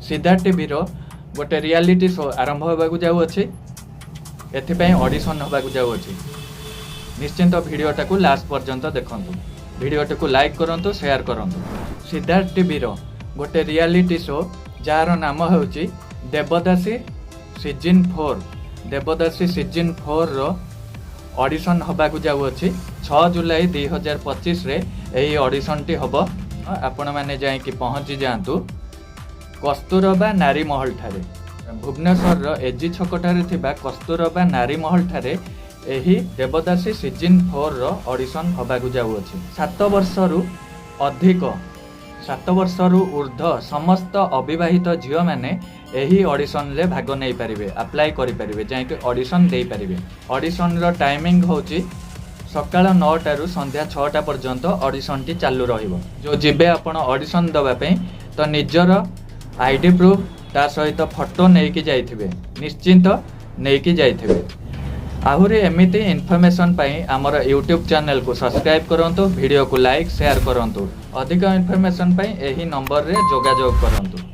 Siddharth TV रो गोटे reality show आरंभ होगा जाऊँगी एथिपाई ऑडिशन होगा जाऊँगी निश्चिंत वीडियोटा को लास्ट पर्यंत देखूँ वीडियोटी को लाइक करूँ शेयर करूँ सिद्धार्थ टीवी रो गोटे रियलिटी शो जार नाम हूँ देवदासी सीजन 4 देवदासी सीजन 4 रो ऑडिशन होगा जाऊँगी 6 जुलाई 2025 रे यही ऑडिशन टी हम आपण मैंने जाइए पहुँची जातु कस्तूरबा नारी महल ठारे भुवनेश्वर एजी छकटारे थिबा कस्तूरबा नारी महल ठारे एही देवदासी सीजन 4 रो ऑडिशन होगा जाऊँगी 7 वर्षरु अधिक 7 वर्षरु ऊर्ध्व समस्त अविवाहित झील मैंने यही ऑडिशन रे भाग नहीं पारिबे अप्लाई करि पारिबे जाइके ऑडिशन दे पारिबे ऑडिशन रो टाइमिंग होची सकाळ 9टा रु संध्या 6टा पर्यंत ऑडिशन टी चालू रहिबो जो जिबे आपण ऑडिशन दबा पई तो निजर आईडी प्रूफ ता सहित फोटो नेकी जाइथिबे निश्चिंत नेकी जाइथिबे आहुरी एमिति इन्फॉर्मेशन पाई आमर यूट्यूब चैनल को सब्सक्राइब करंतु वीडियो को लाइक शेयर करंतु अधिक इन्फॉर्मेशन पाई एही नंबर रे जोगाजोग करंतु।